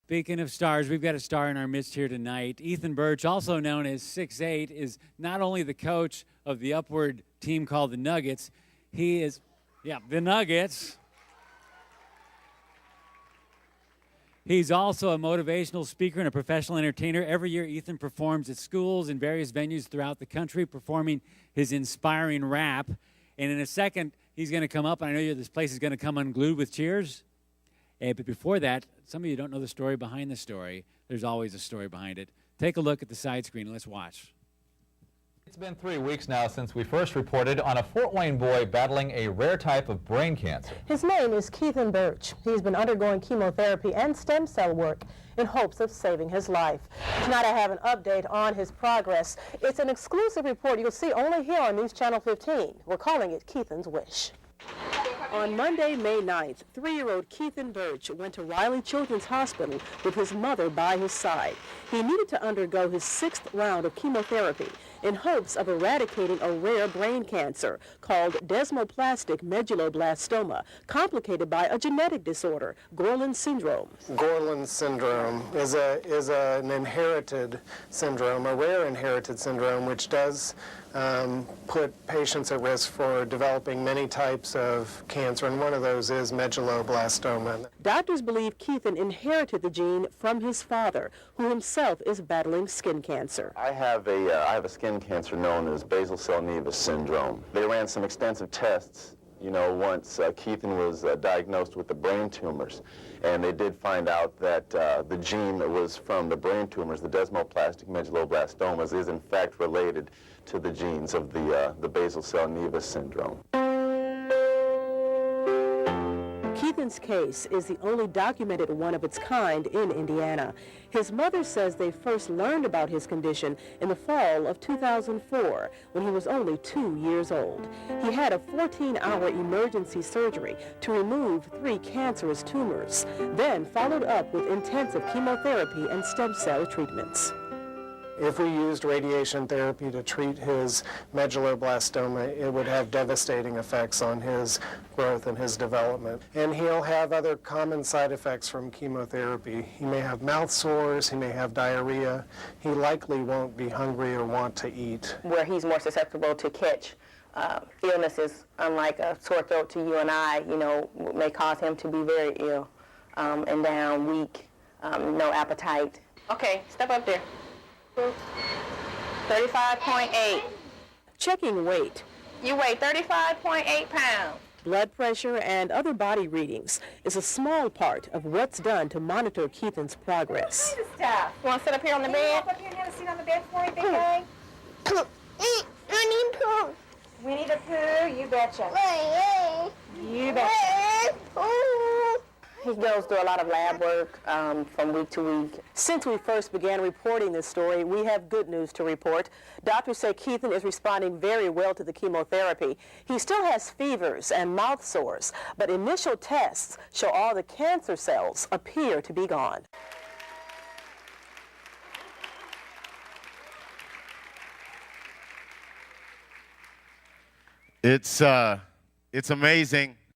Speaking of stars, we've got a star in our midst here tonight. Ethan Birch, also known as 6'8", is not only the coach of the upward team called the Nuggets, he is, the Nuggets. He's also a motivational speaker and a professional entertainer. Every year, Ethan performs at schools and various venues throughout the country, performing his inspiring rap. And in a second, he's going to come up, and I know this place is going to come unglued with cheers. But before that, some of you don't know the story behind the story. There's always a story behind it. Take a look at the side screen. Let's watch. It's been 3 weeks now since we first reported on a Fort Wayne boy battling a rare type of brain cancer. His name is Ethan Birch. He's been undergoing chemotherapy and stem cell work in hopes of saving his life. Tonight I have an update on his progress. It's an exclusive report you'll see only here on News Channel 15. We're calling it Ethan's Wish. On Monday, May 9th, 3-year-old Ethan Birch went to Riley Children's Hospital with his mother by his side. He needed to undergo his 6th round of chemotherapy in hopes of eradicating a rare brain cancer called desmoplastic medulloblastoma, complicated by a genetic disorder, Gorlin syndrome. Gorlin syndrome is an inherited syndrome, a rare inherited syndrome, which does put patients at risk for developing many types of cancer, and one of those is medulloblastoma. Doctors believe Ethan inherited the gene from his father, who himself is battling skin cancer. I have a skin cancer known as basal cell nevus syndrome. They ran some extensive tests, once Ethan was diagnosed with the brain tumors, and they did find out that the gene that was from the brain tumors, the desmoplastic medulloblastomas, is in fact related to the genes of the basal cell nevus syndrome. Ethan's case is the only documented one of its kind in Indiana. His mother says they first learned about his condition in the fall of 2004, when he was only 2 years old. He had a 14-hour emergency surgery to remove 3 cancerous tumors, then followed up with intensive chemotherapy and stem cell treatments. If we used radiation therapy to treat his medulloblastoma, it would have devastating effects on his growth and his development. And he'll have other common side effects from chemotherapy. He may have mouth sores, he may have diarrhea. He likely won't be hungry or want to eat. Where he's more susceptible to catch illnesses, unlike a sore throat to you and I, may cause him to be very ill and down, weak, no appetite. Okay, step up there. 35.8. Checking weight. You weigh 35.8 pounds. Blood pressure and other body readings is a small part of what's done to monitor Ethan's progress. Stop. You want to sit up here on the bed? Up here and have a seat on the bed for me, big guy? I need poo. We need a poo, you betcha. You betcha. He goes through a lot of lab work from week to week. Since we first began reporting this story, we have good news to report. Doctors say Ethan is responding very well to the chemotherapy. He still has fevers and mouth sores, but initial tests show all the cancer cells appear to be gone. It's amazing